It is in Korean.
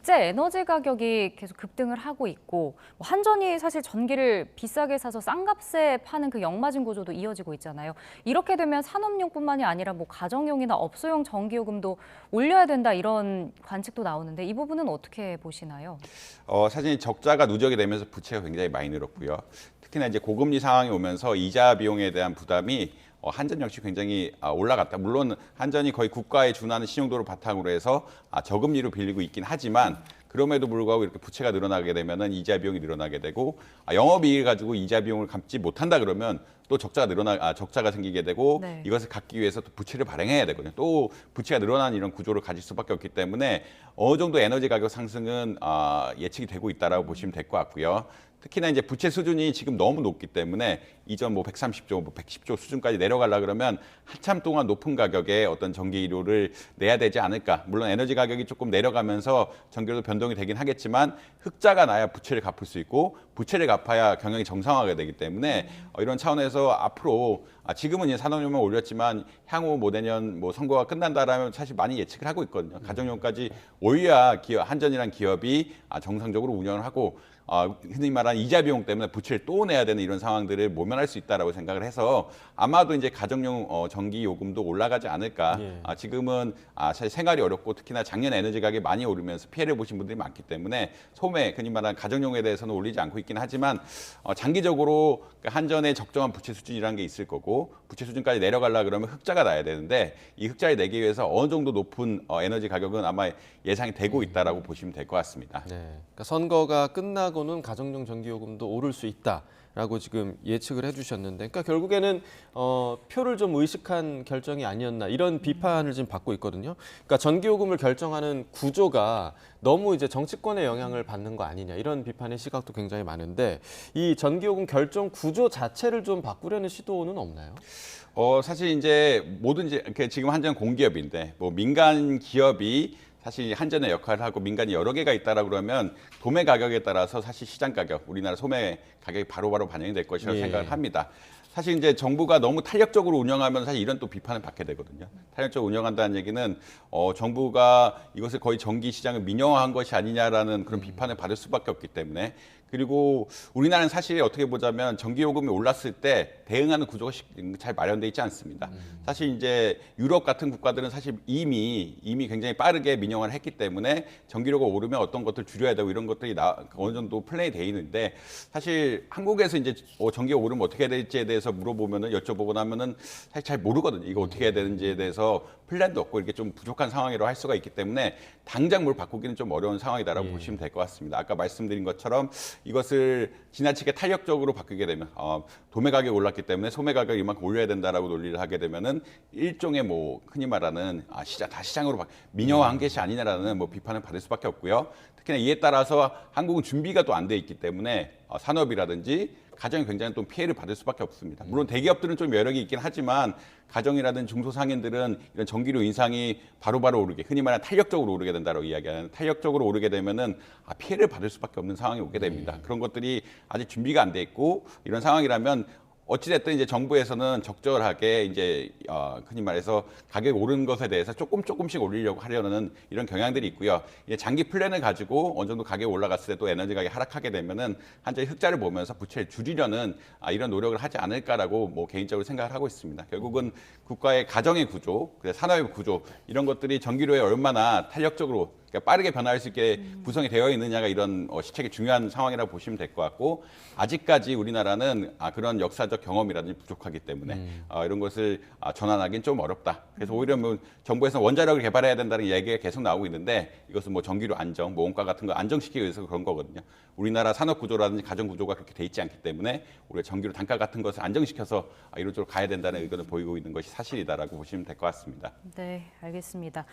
국제 에너지 가격이 계속 급등을 하고 있고 한전이 사실 전기를 비싸게 사서 싼값에 파는 그 역마진 구조도 이어지고 있잖아요. 이렇게 되면 산업용뿐만이 아니라 뭐 가정용이나 업소용 전기요금도 올려야 된다 이런 관측도 나오는데 이 부분은 어떻게 보시나요? 사실 적자가 누적이 되면서 부채가 굉장히 많이 늘었고요. 특히나 이제 고금리 상황이 오면서 이자 비용에 대한 부담이 한전 역시 굉장히 올라갔다. 물론 한전이 거의 국가에 준하는 신용도를 바탕으로 해서 저금리로 빌리고 있긴 하지만 그럼에도 불구하고 이렇게 부채가 늘어나게 되면은 이자 비용이 늘어나게 되고 영업이익을 가지고 이자 비용을 갚지 못한다 그러면 또 적자가 생기게 되고 네. 이것을 갚기 위해서 또 부채를 발행해야 되거든요. 또 부채가 늘어나는 이런 구조를 가질 수밖에 없기 때문에 어느 정도 에너지 가격 상승은 예측이 되고 있다라고 보시면 될 것 같고요. 특히나 이제 부채 수준이 지금 너무 높기 때문에 이전 뭐 130조, 뭐 110조 수준까지 내려가려 그러면 한참 동안 높은 가격에 어떤 전기료를 내야 되지 않을까. 물론 에너지 가격이 조금 내려가면서 전기료도 변동이 되긴 하겠지만 흑자가 나야 부채를 갚을 수 있고 부채를 갚아야 경영이 정상화가 되기 때문에 이런 차원에서 앞으로 지금은 이제 산업용만 올렸지만 향후 뭐 내년 뭐 선거가 끝난다라면 사실 많이 예측을 하고 있거든요. 가정용까지 올려야 한전이란 기업이 정상적으로 운영을 하고 흔히 말하는 이자 비용 때문에 부채를 또 내야 되는 이런 상황들을 모면할 수 있다라고 생각을 해서 아마도 이제 가정용 전기 요금도 올라가지 않을까. 예. 지금은 사실 생활이 어렵고 특히나 작년 에너지 가격이 많이 오르면서 피해를 보신 분들이 많기 때문에 소매, 흔히 말하는 가정용에 대해서는 올리지 않고 있긴 하지만 장기적으로 한전의 적정한 부채 수준이라는 게 있을 거고 부채 수준까지 내려가려 그러면 흑자가 나야 되는데 이 흑자를 내기 위해서 어느 정도 높은 에너지 가격은 아마 예상이 되고 있다라고 보시면 될 것 같습니다. 네. 그러니까 선거가 끝나고는 가정용 전기요금도 오를 수 있다라고 지금 예측을 해주셨는데, 그러니까 결국에는 표를 좀 의식한 결정이 아니었나 이런 비판을 지금 받고 있거든요. 그러니까 전기요금을 결정하는 구조가 너무 이제 정치권의 영향을 받는 거 아니냐 이런 비판의 시각도 굉장히 많은데 이 전기요금 결정 구조 자체를 좀 바꾸려는 시도는 없나요? 사실 이제 뭐든지 이렇게 지금 한전 공기업인데 뭐 민간 기업이 사실 한전의 역할을 하고 민간이 여러 개가 있다라고 그러면 도매 가격에 따라서 사실 시장 가격, 우리나라 소매 가격이 바로바로 반영이 될 것이라고 예. 생각을 합니다. 사실 이제 정부가 너무 탄력적으로 운영하면 사실 이런 또 비판을 받게 되거든요. 탄력적으로 운영한다는 얘기는 정부가 이것을 거의 전기 시장을 민영화한 것이 아니냐라는 그런 비판을 받을 수밖에 없기 때문에 그리고 우리나라는 사실 어떻게 보자면 전기요금이 올랐을 때 대응하는 구조가 잘 마련돼 있지 않습니다. 사실 이제 유럽 같은 국가들은 사실 이미 굉장히 빠르게 민영화를 했기 때문에 전기료가 오르면 어떤 것들 줄여야 되고 이런 것들이 어느 정도 플레이 돼 있는데 사실 한국에서 이제 전기가 오르면 어떻게 해야 될지에 대해서 물어보면은 여쭤보고 나면은 사실 잘 모르거든요. 이거 어떻게 해야 되는지에 대해서 플랜도 없고 이렇게 좀 부족한 상황이라고 할 수가 있기 때문에 당장 뭘 바꾸기는 좀 어려운 상황이다라고 보시면 될 것 같습니다. 아까 말씀드린 것처럼 이것을 지나치게 탄력적으로 바뀌게 되면 도매 가격이 올랐기 때문에 소매 가격을 이만큼 올려야 된다라고 논리를 하게 되면은 일종의 뭐 흔히 말하는 시장으로 민영화한 것이 아니냐라는 뭐 비판을 받을 수밖에 없고요. 특히나 이에 따라서 한국은 준비가 또 안 돼 있기 때문에 산업이라든지 가정이 굉장히 또 피해를 받을 수밖에 없습니다. 물론 대기업들은 좀 여력이 있긴 하지만 가정이라든지 중소상인들은 이런 전기료 인상이 바로바로 오르게 흔히 말하는 탄력적으로 오르게 된다고 이야기하는 탄력적으로 오르게 되면은 피해를 받을 수밖에 없는 상황이 오게 됩니다. 그런 것들이 아직 준비가 안 돼 있고 이런 상황이라면 어찌됐든 이제 정부에서는 적절하게 이제 흔히 말해서 가격이 오르는 것에 대해서 조금씩 올리려고 하려는 이런 경향들이 있고요. 이제 장기 플랜을 가지고 어느 정도 가격이 올라갔을 때 또 에너지 가격이 하락하게 되면은 한전이 흑자를 보면서 부채를 줄이려는 이런 노력을 하지 않을까라고 뭐 개인적으로 생각을 하고 있습니다. 결국은 국가의 가정의 구조, 산업의 구조 이런 것들이 전기료에 얼마나 탄력적으로 그러니까 빠르게 변화할 수 있게 구성이 되어 있느냐가 이런 시책이 중요한 상황이라고 보시면 될 것 같고 아직까지 우리나라는 그런 역사적 경험이라든지 부족하기 때문에 이런 것을 전환하기는 좀 어렵다. 그래서 오히려 뭐 정부에서는 원자력을 개발해야 된다는 얘기가 계속 나오고 있는데 이것은 뭐 전기료 안정, 뭐 원가 같은 거 안정시키기 위해서 그런 거거든요. 우리나라 산업 구조라든지 가정 구조가 그렇게 돼 있지 않기 때문에 우리가 전기료 단가 같은 것을 안정시켜서 이런 쪽으로 가야 된다는 의견을 보이고 있는 것이 사실이다라고 보시면 될 것 같습니다. 네, 알겠습니다.